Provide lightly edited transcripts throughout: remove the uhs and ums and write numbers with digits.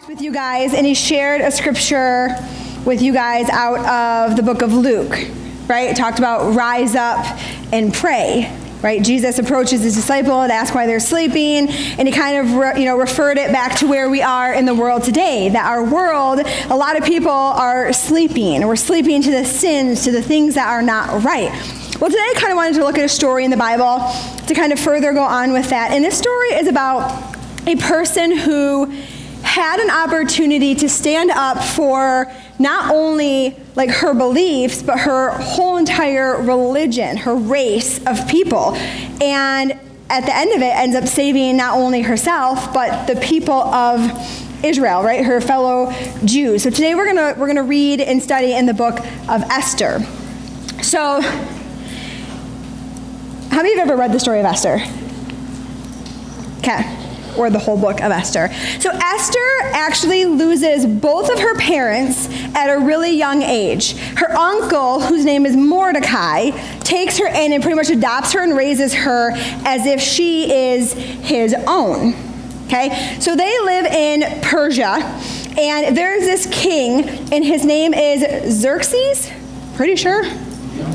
with you guys, and he shared a scripture with you guys out of the book of Luke, right? It talked about rise up and pray, right? Jesus approaches his disciple and asks why they're sleeping, and he kind of referred it back to where we are in the world today, that our world, a lot of people are sleeping, and we're sleeping to the sins, to the things that are not right. Well, today I kind of wanted to look at a story in the Bible to kind of further go on with that, and this story is about a person who had an opportunity to stand up for not only like her beliefs, but her whole entire religion, her race of people. And at the end of it, ends up saving not only herself, but the people of Israel, right? Her fellow Jews. So today we're gonna read and study in the book of Esther. So, how many of you have ever read the story of Esther? Okay. Or the whole book of Esther. So Esther actually loses both of her parents at a really young age. Her uncle, whose name is Mordecai, takes her in and pretty much adopts her and raises her as if she is his own. Okay? So they live in Persia, and there's this king, and his name is Xerxes. Pretty sure?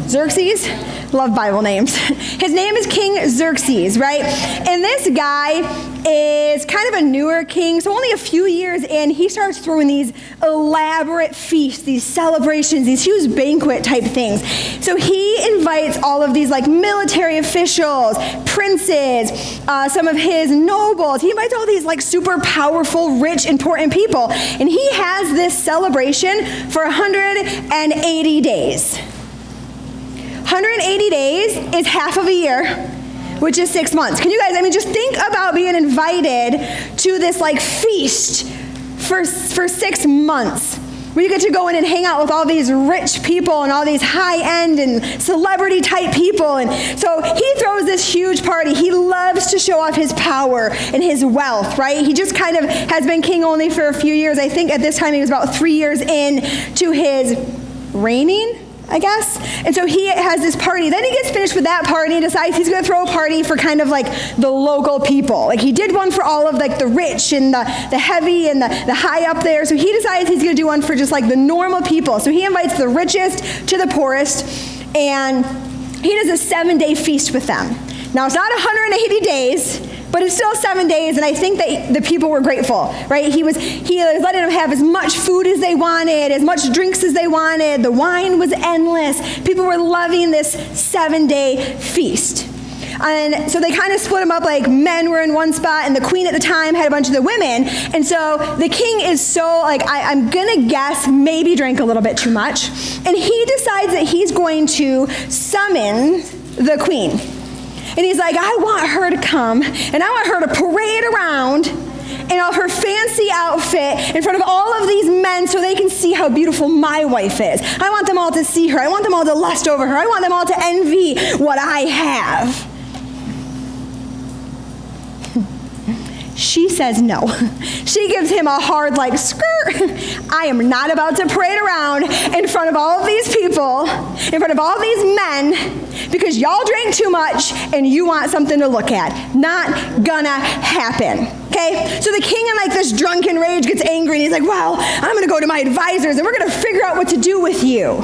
Xerxes. Love Bible names. His name is King Xerxes, right? And this guy is kind of a newer king, so only a few years in, he starts throwing these elaborate feasts, these celebrations, these huge banquet type things. So he invites all of these like military officials, princes, some of his nobles. He invites all these like super powerful, rich, important people. And he has this celebration for 180 days. 180 days is half of a year, which is 6 months. Can you guys, just think about being invited to this like feast for 6 months, where you get to go in and hang out with all these rich people and all these high-end and celebrity type people. And so he throws this huge party. He loves to show off his power and his wealth, right? He just kind of has been king only for a few years. I think at this time he was about 3 years in to his reigning, I guess. And so he has this party. Then he gets finished with that party and decides he's going to throw a party for kind of like the local people. Like he did one for all of like the rich and the heavy and the high up there. So he decides he's going to do one for just like the normal people. So he invites the richest to the poorest, and he does a 7-day feast with them. Now it's not 180 days, but it's still 7 days, and I think that the people were grateful, right? He was letting them have as much food as they wanted, as much drinks as they wanted. The wine was endless. People were loving this 7-day feast. And so they kind of split them up, like men were in one spot, and the queen at the time had a bunch of the women. And so the king is so, like, I'm going to guess, maybe drank a little bit too much. And he decides that he's going to summon the queen. And he's like, I want her to come, and I want her to parade around in all her fancy outfit in front of all of these men so they can see how beautiful my wife is. I want them all to see her. I want them all to lust over her. I want them all to envy what I have. She says no. She gives him a hard like skirt. I am not about to parade around in front of all of these people, in front of all of these men, because y'all drank too much and you want something to look at. Not gonna happen. Okay? So the king in like this drunken rage gets angry, and he's like, well, I'm gonna go to my advisors and we're gonna figure out what to do with you.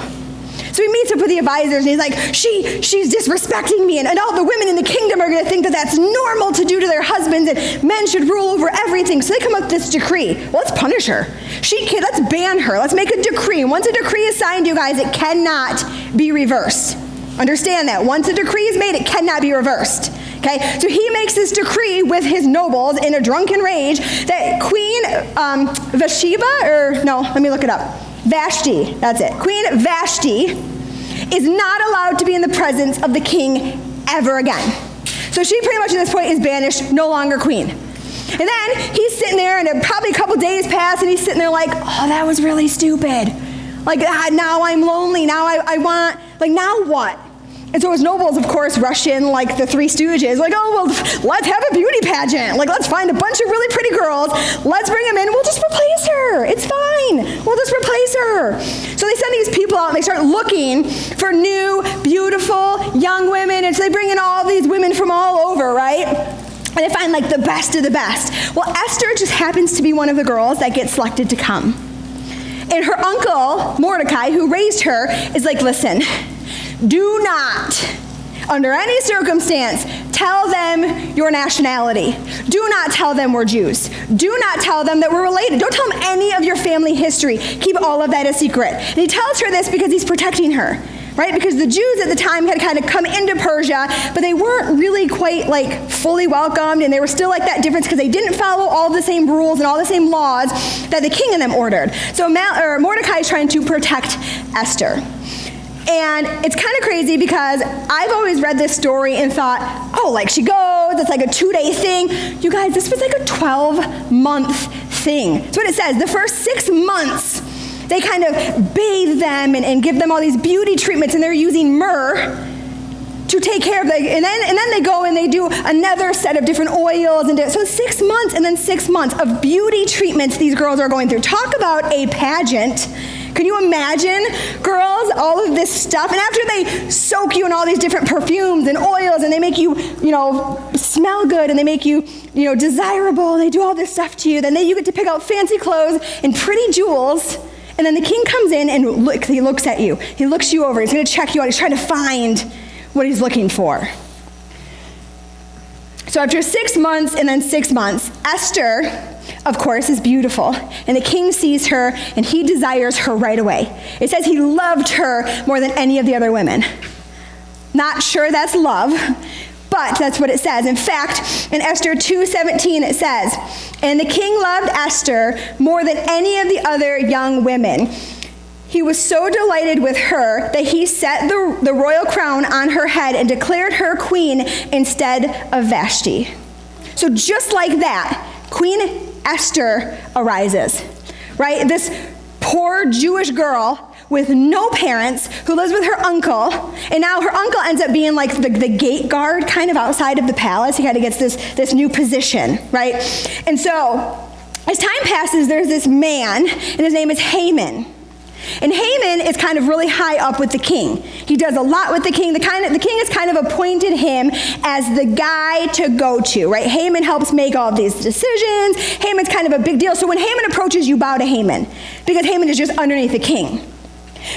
So he meets up with the advisors, and he's like, she's disrespecting me, and all the women in the kingdom are going to think that that's normal to do to their husbands, and men should rule over everything. So they come up with this decree. Well, let's punish her. Let's ban her. Let's make a decree. Once a decree is signed, you guys, it cannot be reversed. Understand that. Once a decree is made, it cannot be reversed. Okay? So he makes this decree with his nobles in a drunken rage that Queen Vashti, that's it. Queen Vashti is not allowed to be in the presence of the king ever again. So she pretty much at this point is banished, no longer queen. And then he's sitting there, and probably a couple days pass, and he's sitting there like, oh, that was really stupid. Like, now I'm lonely. Now I want, like, now what? And so his nobles, of course, rush in like the Three Stooges, like, oh, well, let's have a beauty pageant. Like, let's find a bunch of really pretty girls. Let's bring them in. We'll just replace her. It's fine. We'll just replace her. So they send these people out, and they start looking for new, beautiful, young women. And so they bring in all these women from all over, right? And they find like the best of the best. Well, Esther just happens to be one of the girls that gets selected to come. And her uncle, Mordecai, who raised her, is like, listen, do not, under any circumstance, tell them your nationality. Do not tell them we're Jews. Do not tell them that we're related. Don't tell them any of your family history. Keep all of that a secret. And he tells her this because he's protecting her, right? Because the Jews at the time had kind of come into Persia, but they weren't really quite like fully welcomed, and they were still like that difference because they didn't follow all the same rules and all the same laws that the king and them ordered. So Mordecai is trying to protect Esther. And it's kind of crazy because I've always read this story and thought, oh, like she goes, it's like a 2-day thing. You guys, this was like a 12-month thing. That's what it says. The first 6 months, they kind of bathe them and give them all these beauty treatments, and they're using myrrh to take care of them. And then they go and they do another set of different oils. So 6 months and then 6 months of beauty treatments these girls are going through. Talk about a pageant. Can you imagine, girls, all of this stuff? And after they soak you in all these different perfumes and oils, and they make you, smell good, and they make you, desirable, and they do all this stuff to you, then you get to pick out fancy clothes and pretty jewels. And then the king comes in and he looks at you. He looks you over. He's going to check you out. He's trying to find what he's looking for. So after 6 months and then 6 months, Esther, of course, is beautiful. And the king sees her, and he desires her right away. It says he loved her more than any of the other women. Not sure that's love, but that's what it says. In fact, in Esther 2:17 it says, and the king loved Esther more than any of the other young women. He was so delighted with her that he set the royal crown on her head and declared her queen instead of Vashti. So just like that, Queen Esther arises, right? This poor Jewish girl with no parents who lives with her uncle, and now her uncle ends up being like the gate guard kind of outside of the palace. He kind of gets this new position, right? And so as time passes, there's this man, and his name is Haman. And Haman is kind of really high up with the king. He does a lot with the king. The king has kind of appointed him as the guy to go to, right? Haman helps make all of these decisions. Haman's kind of a big deal. So when Haman approaches, you bow to Haman, because Haman is just underneath the king.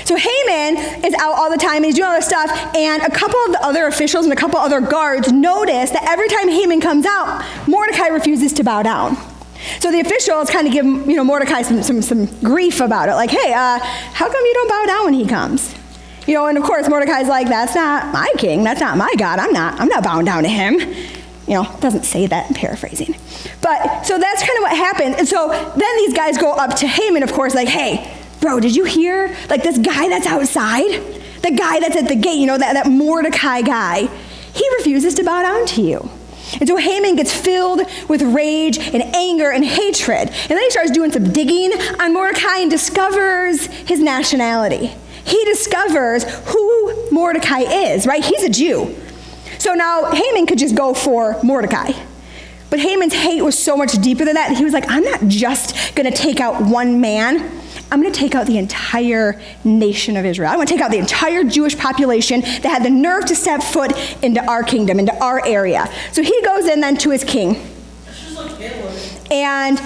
So Haman is out all the time, and he's doing all this stuff, and a couple of the other officials and a couple other guards notice that every time Haman comes out, Mordecai refuses to bow down. So the officials kind of give Mordecai some grief about it, like, hey, how come you don't bow down when he comes? And of course Mordecai's like, that's not my king, that's not my God, I'm not bowing down to him. It doesn't say that, I'm paraphrasing. But so that's kind of what happened. And so then these guys go up to Haman, of course, like, hey, bro, did you hear? Like this guy that's outside, the guy that's at the gate, that Mordecai guy, he refuses to bow down to you. And so Haman gets filled with rage and anger and hatred. And then he starts doing some digging on Mordecai and discovers his nationality. He discovers who Mordecai is, right? He's a Jew. So now Haman could just go for Mordecai. But Haman's hate was so much deeper than that. He was like, I'm not just going to take out one man. I'm going to take out the entire nation of Israel. I want to take out the entire Jewish population that had the nerve to step foot into our kingdom, into our area. So he goes in then to his king. And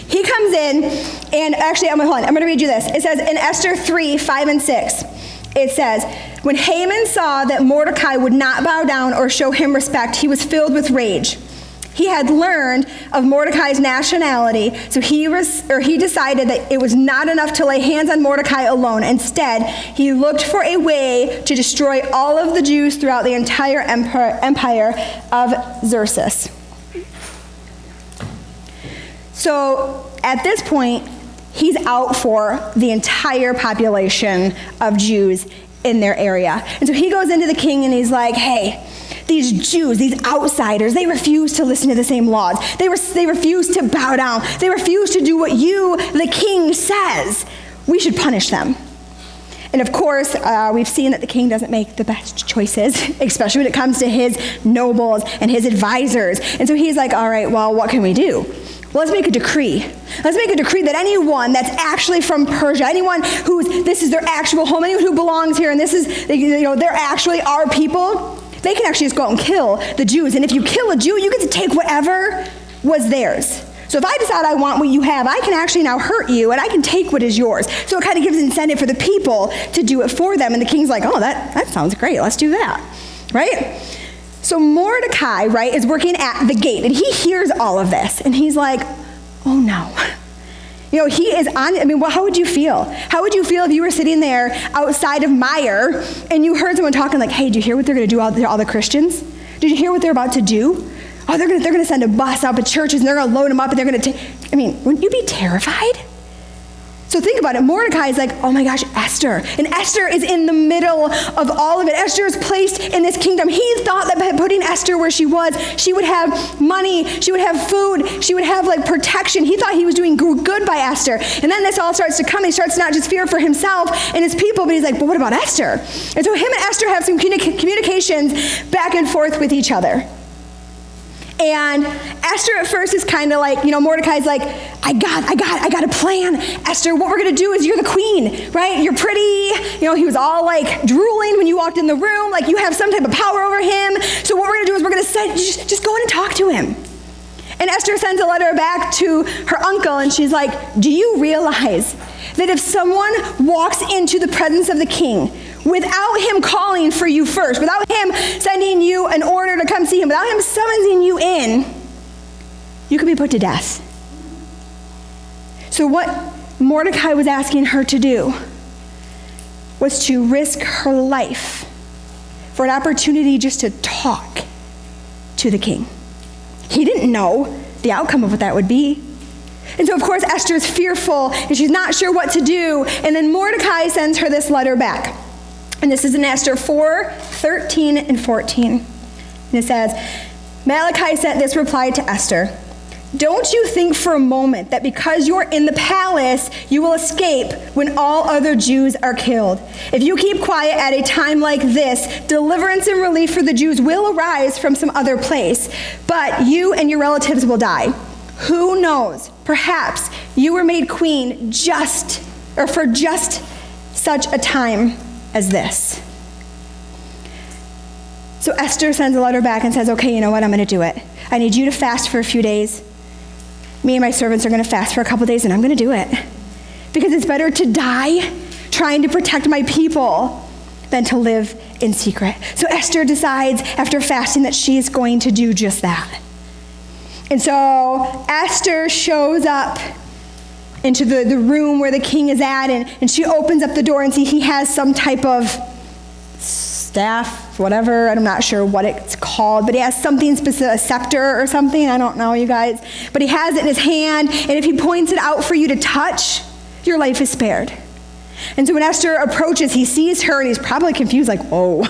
he comes in, and actually, I'm going to read you this. It says in Esther 3:5-6, it says, when Haman saw that Mordecai would not bow down or show him respect, he was filled with rage. He had learned of Mordecai's nationality, so he decided that it was not enough to lay hands on Mordecai alone. Instead, he looked for a way to destroy all of the Jews throughout the entire empire of Xerxes. So at this point, he's out for the entire population of Jews in their area. And so he goes into the king and he's like, hey, these Jews, these outsiders, they refuse to listen to the same laws. They refuse to bow down. They refuse to do what you, the king, says. We should punish them. And of course, we've seen that the king doesn't make the best choices, especially when it comes to his nobles and his advisors. And so he's like, all right, well, what can we do? Well, let's make a decree. Let's make a decree that anyone that's actually from Persia, anyone this is their actual home, anyone who belongs here, and this is, they're actually our people, They can actually just go out and kill the Jews. And if you kill a Jew, you get to take whatever was theirs. So if I decide I want what you have, I can actually now hurt you, and I can take what is yours. So it kind of gives incentive for the people to do it for them. And the king's like, oh, that sounds great. Let's do that, right? So Mordecai, right, is working at the gate, and he hears all of this, and he's like, oh no. He is on, how would you feel? How would you feel if you were sitting there outside of Meijer, and you heard someone talking like, hey, did you hear what they're going to do to all the Christians? Did you hear what they're about to do? Oh, they're going to send a bus out of churches, and they're going to load them up, and they're going to wouldn't you be terrified? So think about it. Mordecai is like, oh my gosh, Esther. And Esther is in the middle of all of it. Esther is placed in this kingdom. He thought that by putting Esther where she was, she would have money, she would have food, she would have protection. He thought he was doing good by Esther. And then this all starts to come. He starts to not just fear for himself and his people, but he's like, but what about Esther? And so him and Esther have some communications back and forth with each other. And Esther at first is kind of like, Mordecai's like, I got a plan. Esther, what we're going to do is you're the queen, right? You're pretty. He was all drooling when you walked in the room. You have some type of power over him. So what we're going to do is we're going to just go in and talk to him. And Esther sends a letter back to her uncle, and she's like, do you realize that if someone walks into the presence of the king without him calling for you first, without him sending you an order to come see him, without him summoning you in, you could be put to death? So what Mordecai was asking her to do was to risk her life for an opportunity just to talk to the king. He didn't know the outcome of what that would be. And so, of course, Esther's fearful, and she's not sure what to do. And then Mordecai sends her this letter back. And this is in Esther 4:13 and 14. And it says, Malachi sent this reply to Esther. Don't you think for a moment that because you're in the palace, you will escape when all other Jews are killed? If you keep quiet at a time like this, deliverance and relief for the Jews will arise from some other place, but you and your relatives will die. Who knows? Perhaps you were made queen for just such a time as this. So Esther sends a letter back and says, okay, you know what? I'm going to do it. I need you to fast for a few days. Me and my servants are going to fast for a couple days, and I'm going to do it. Because it's better to die trying to protect my people than to live in secret. So Esther decides after fasting that she's going to do just that. And so Esther shows up into the room where the king is at, and she opens up the door and see he has some type of staff, whatever, I'm not sure what it's called, but he has something specific, a scepter or something, I don't know, you guys. But he has it in his hand, and if he points it out for you to touch, your life is spared. And so when Esther approaches, he sees her, and he's probably confused, like, oh,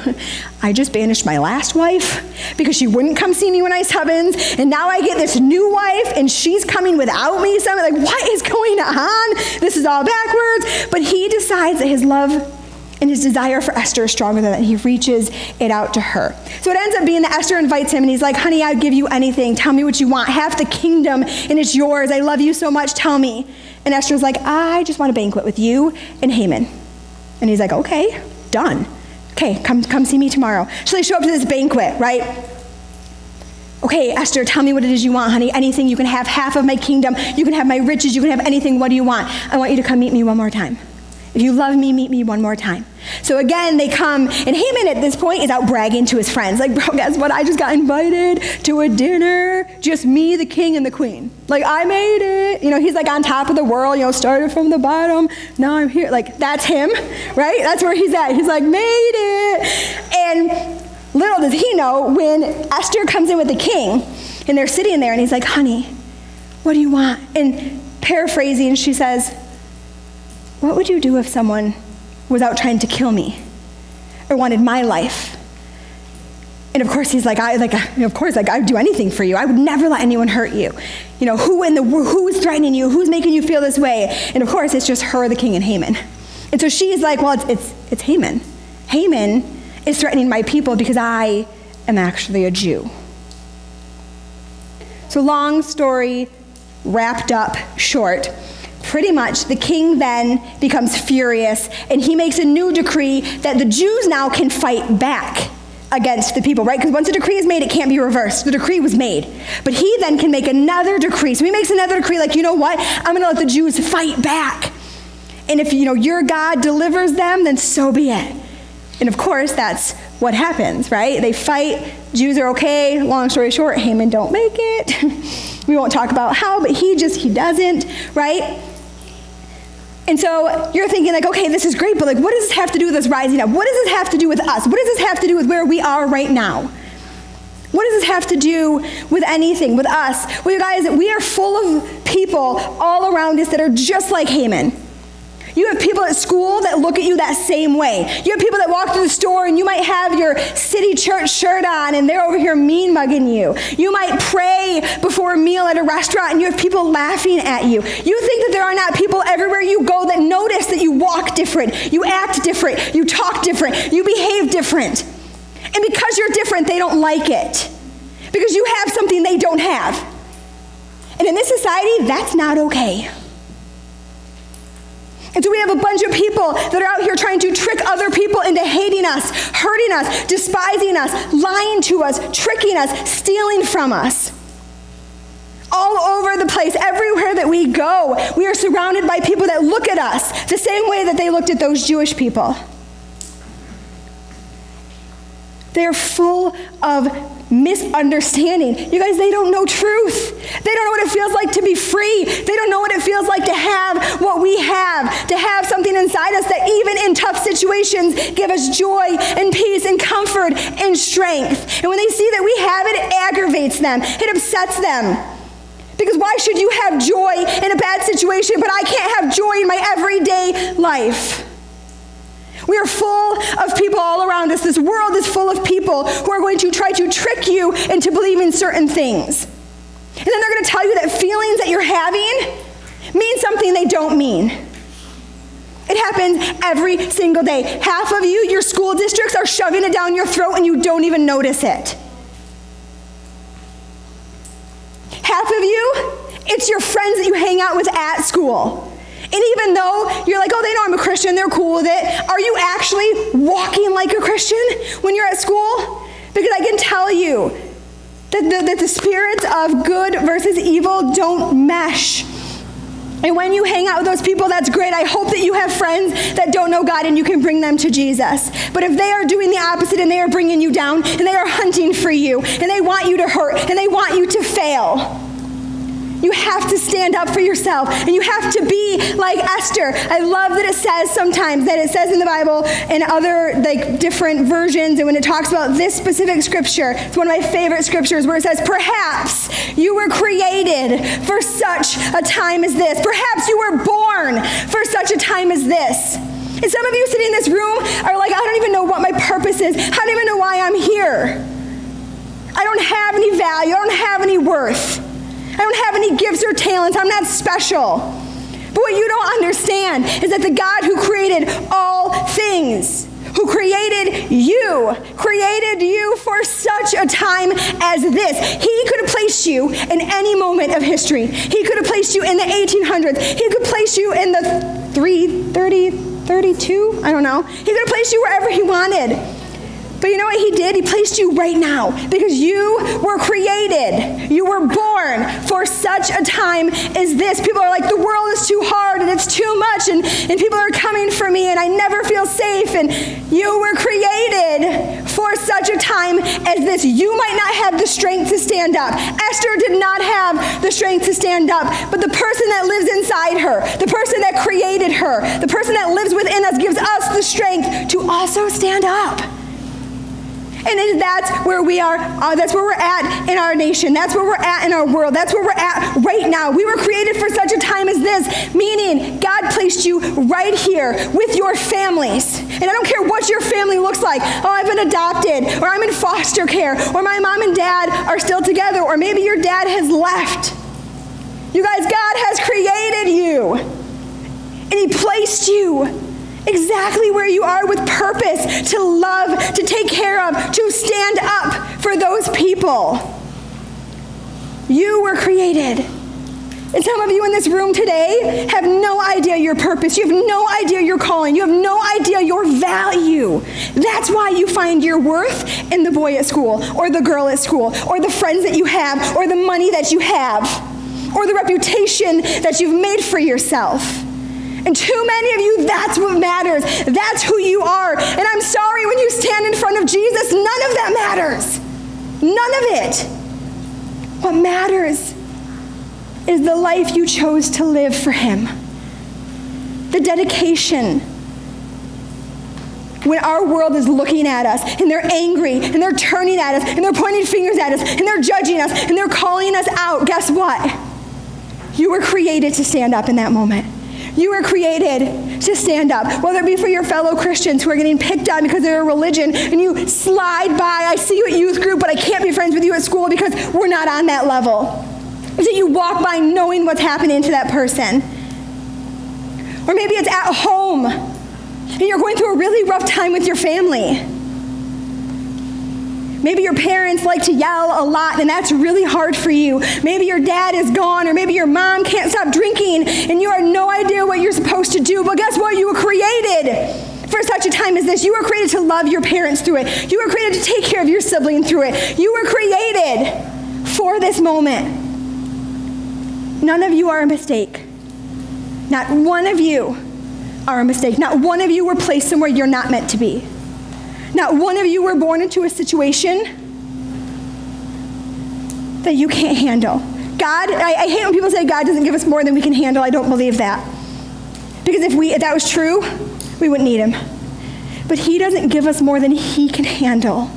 I just banished my last wife because she wouldn't come see me when I summons, and now I get this new wife, and she's coming without me. So I'm like, what is going on? This is all backwards. But he decides that his love and his desire for Esther is stronger than that. He reaches it out to her. So it ends up being that Esther invites him, and he's like, honey, I'd give you anything. Tell me what you want. Half the kingdom, and it's yours. I love you so much. Tell me. And Esther's like, I just want a banquet with you and Haman. And he's like, okay, done. Okay, come see me tomorrow. So they show up to this banquet, right? Okay, Esther, tell me what it is you want, honey. Anything. You can have half of my kingdom. You can have my riches. You can have anything. What do you want? I want you to come meet me one more time. If you love me, meet me one more time. So again, they come, and Haman at this point is out bragging to his friends. Like, bro, guess what? I just got invited to a dinner. Just me, the king, and the queen. Like, I made it. He's like on top of the world, started from the bottom. Now I'm here. Like, that's him, right? That's where he's at. He's like, made it. And little does he know, when Esther comes in with the king, and they're sitting there, and he's like, honey, what do you want? And paraphrasing, she says, what would you do if someone was out trying to kill me or wanted my life? And of course he's like, of course, I'd do anything for you. I would never let anyone hurt you. Who is threatening you? Who's making you feel this way? And of course it's just her, the king, and Haman. And so she's like, well, it's Haman. Haman is threatening my people because I am actually a Jew. So long story wrapped up short. Pretty much, the king then becomes furious, and he makes a new decree that the Jews now can fight back against the people, right? Because once a decree is made, it can't be reversed. The decree was made. But he then can make another decree. So he makes another decree like, you know what? I'm going to let the Jews fight back. And if, your God delivers them, then so be it. And of course, that's what happens, right? They fight. Jews are okay. Long story short, Haman don't make it. We won't talk about how, but he doesn't, right? And so you're thinking like, okay, this is great, but like, what does this have to do with us rising up? What does this have to do with us? What does this have to do with where we are right now? What does this have to do with anything, with us? Well, you guys, we are full of people all around us that are just like Haman. You have people at school that look at you that same way. You have people that walk through the store and you might have your city church shirt on and they're over here mean mugging you. You might pray before a meal at a restaurant and you have people laughing at you. You think that there are not people everywhere you go that notice that you walk different, you act different, you talk different, you behave different. And because you're different, they don't like it. Because you have something they don't have. And in this society, that's not okay. And so we have a bunch of people that are out here trying to trick other people into hating us, hurting us, despising us, lying to us, tricking us, stealing from us. All over the place, everywhere that we go, we are surrounded by people that look at us the same way that they looked at those Jewish people. They're full of misunderstanding. You guys, they don't know truth. They don't know what it feels like to be free. They don't know what it feels like to have what we have, to have something inside us that even in tough situations give us joy and peace and comfort and strength. And when they see that we have it, it aggravates them. It upsets them. Because why should you have joy in a bad situation, but I can't have joy in my everyday life? We are full of people all around us. This world is full of people who are going to try to trick you into believing certain things. And then they're going to tell you that feelings that you're having mean something they don't mean. It happens every single day. Half of you, your school districts are shoving it down your throat and you don't even notice it. Half of you, it's your friends that you hang out with at school. And even though you're like, oh, they know I'm a Christian, they're cool with it, are you actually walking like a Christian when you're at school? Because I can tell you that the spirits of good versus evil don't mesh. And when you hang out with those people, that's great. I hope that you have friends that don't know God and you can bring them to Jesus. But if they are doing the opposite and they are bringing you down and they are hunting for you and they want you to hurt and they want you to fail, you have to stand up for yourself, and you have to be like Esther. I love that it says sometimes, that it says in the Bible in other different versions, and when it talks about this specific scripture, it's one of my favorite scriptures where it says, perhaps you were created for such a time as this. Perhaps you were born for such a time as this. And some of you sitting in this room are like, I don't even know what my purpose is. I don't even know why I'm here. I don't have any value. I don't have any worth. I don't have any gifts or talents. I'm not special. But what you don't understand is that the God who created all things, who created you for such a time as this. He could have placed you in any moment of history. He could have placed you in the 1800s. He could place you in the 32, I don't know. He could have placed you wherever he wanted. But you know what he did? He placed you right now because you were created. You were born for such a time as this. People are like, the world is too hard and it's too much and people are coming for me and I never feel safe. And you were created for such a time as this. You might not have the strength to stand up. Esther did not have the strength to stand up, but the person that lives inside her, the person that created her, the person that lives within us gives us the strength to also stand up. And that's where we are, that's where we're at in our nation. That's where we're at in our world. That's where we're at right now. We were created for such a time as this, meaning God placed you right here with your families. And I don't care what your family looks like. Oh, I've been adopted, or I'm in foster care, or my mom and dad are still together, or maybe your dad has left. You guys, God has created you. And he placed you exactly where you are with purpose, to love, to take care of, to stand up for those people. You were created And some of you in this room today have no idea your purpose. You have no idea your calling. You have no idea your value. That's why you find your worth in the boy at school, or the girl at school, or the friends that you have, or the money that you have, or the reputation that you've made for yourself. And too many of you, that's what matters. That's who you are. And I'm sorry, when you stand in front of Jesus, none of that matters. None of it. What matters is the life you chose to live for him. The dedication. When our world is looking at us, and they're angry, and they're turning at us, and they're pointing fingers at us, and they're judging us, and they're calling us out, guess what? You were created to stand up in that moment. You were created to stand up, whether it be for your fellow Christians who are getting picked on because of their religion, and you slide by, I see you at youth group, but I can't be friends with you at school because we're not on that level. So you walk by knowing what's happening to that person. Or maybe it's at home, and you're going through a really rough time with your family. Maybe your parents like to yell a lot, and that's really hard for you. Maybe your dad is gone, or maybe your mom can't stop drinking, and you have no idea what you're supposed to do. But guess what? You were created for such a time as this. You were created to love your parents through it. You were created to take care of your sibling through it. You were created for this moment. None of you are a mistake. Not one of you are a mistake. Not one of you were placed somewhere you're not meant to be. Not one of you were born into a situation that you can't handle. God, I hate when people say God doesn't give us more than we can handle. I don't believe that. Because if that was true, we wouldn't need him. But he doesn't give us more than he can handle.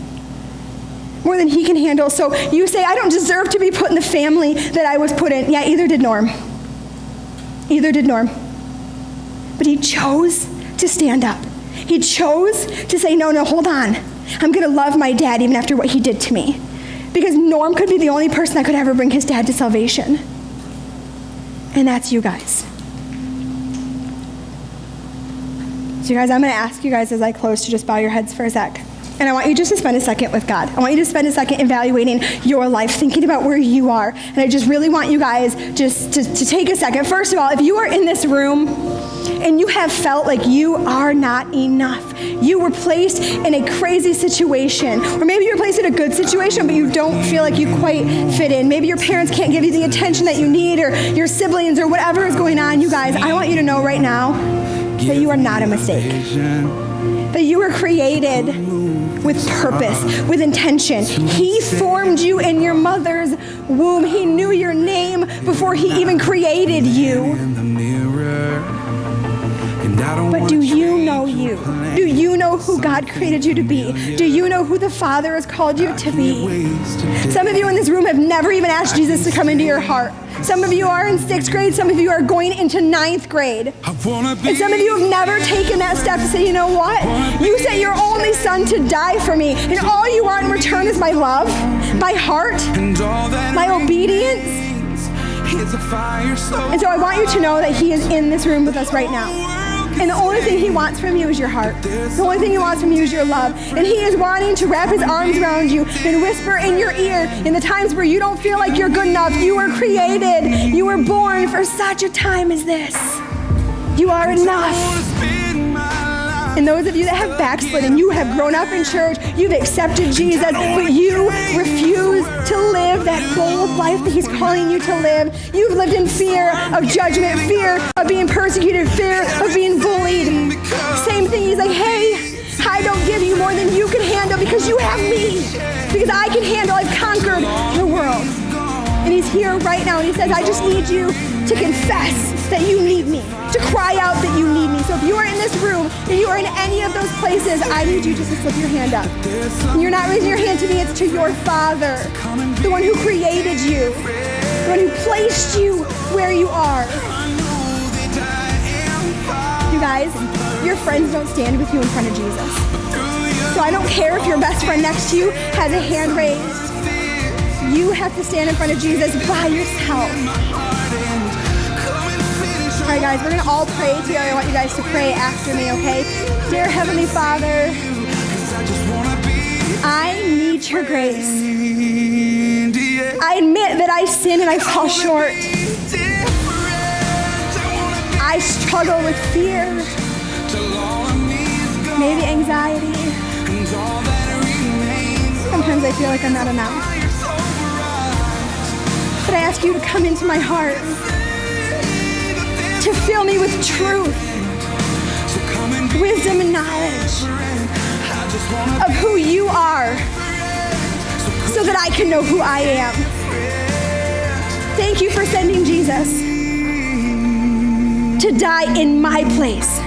More than he can handle. So you say, I don't deserve to be put in the family that I was put in. Yeah, either did Norm. Either did Norm. But he chose to stand up. He chose to say, no, hold on. I'm going to love my dad even after what he did to me. Because Norm could be the only person that could ever bring his dad to salvation. And that's you guys. So you guys, I'm going to ask you guys as I close to just bow your heads for a sec. And I want you just to spend a second with God. I want you to spend a second evaluating your life, thinking about where you are. And I just really want you guys just to take a second. First of all, if you are in this room and you have felt like you are not enough, you were placed in a crazy situation, or maybe you're placed in a good situation, but you don't feel like you quite fit in. Maybe your parents can't give you the attention that you need, or your siblings, or whatever is going on. You guys, I want you to know right now that you are not a mistake. That you were created with purpose, with intention. He formed you in your mother's womb. He knew your name before he even created you. But do you know you? Do you know who God created you to be? Do you know who the Father has called you to be? Some of you in this room have never even asked Jesus to come into your heart. Some of you are in 6th grade. Some of you are going into 9th grade. And some of you have never taken that step to say, you know what? You sent your only son to die for me. And all you want in return is my love, my heart, my obedience. And so I want you to know that he is in this room with us right now. And the only thing he wants from you is your heart. The only thing he wants from you is your love. And he is wanting to wrap his arms around you and whisper in your ear in the times where you don't feel like you're good enough. You were created. You were born for such a time as this. You are enough. And those of you that have backslidden, you have grown up in church, you've accepted Jesus, but you refuse to live that bold life that he's calling you to live. You've lived in fear of judgment, fear of being persecuted, fear of being bullied. Same thing, he's like, hey, I don't give you more than you can handle because you have me. Because I can handle, I've conquered the world. And he's here right now, and he says, I just need you to confess that you need me, to cry out that you need me. So if you are in this room and you are in any of those places, I need you just to slip your hand up. And you're not raising your hand to me, it's to your Father, the one who created you, the one who placed you where you are. You guys, your friends don't stand with you in front of Jesus. So I don't care if your best friend next to you has a hand raised. You have to stand in front of Jesus by yourself. All right, guys, we're going to all pray together. I want you guys to pray after me, okay? Dear Heavenly Father, I need your grace. I admit that I sin and I fall short. I struggle with fear, maybe anxiety. Sometimes I feel like I'm not enough. But I ask you to come into my heart, to fill me with truth, wisdom and knowledge of who you are, so that I can know who I am. Thank you for sending Jesus to die in my place.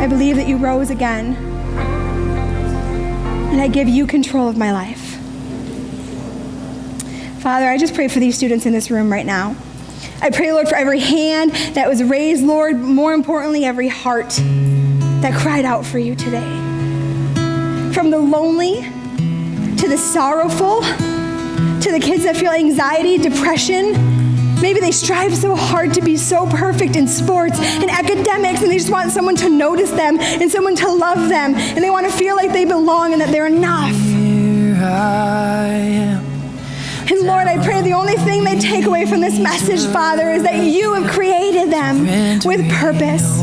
I believe that you rose again, and I give you control of my life. Father, I just pray for these students in this room right now. I pray, Lord, for every hand that was raised, Lord, more importantly, every heart that cried out for you today. From the lonely to the sorrowful, to the kids that feel anxiety, depression. Maybe they strive so hard to be so perfect in sports and academics, and they just want someone to notice them and someone to love them, and they want to feel like they belong and that they're enough. Here I am. And Lord, I pray the only thing they take away from this message, Father, is that you have created them with purpose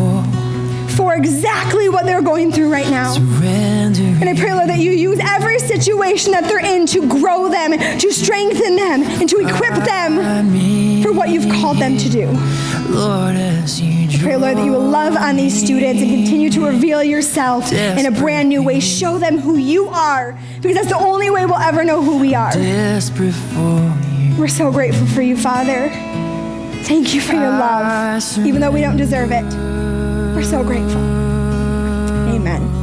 for exactly what they're going through right now. And I pray, Lord, that you use every situation that they're in to grow them, to strengthen them, and to equip them for what you've called them to do. I pray, Lord, that you will love on these students and continue to reveal yourself in a brand new way. Show them who you are, because that's the only way we'll ever know who we are. We're so grateful for you, Father. Thank you for your love, even though we don't deserve it. We're so grateful. Amen.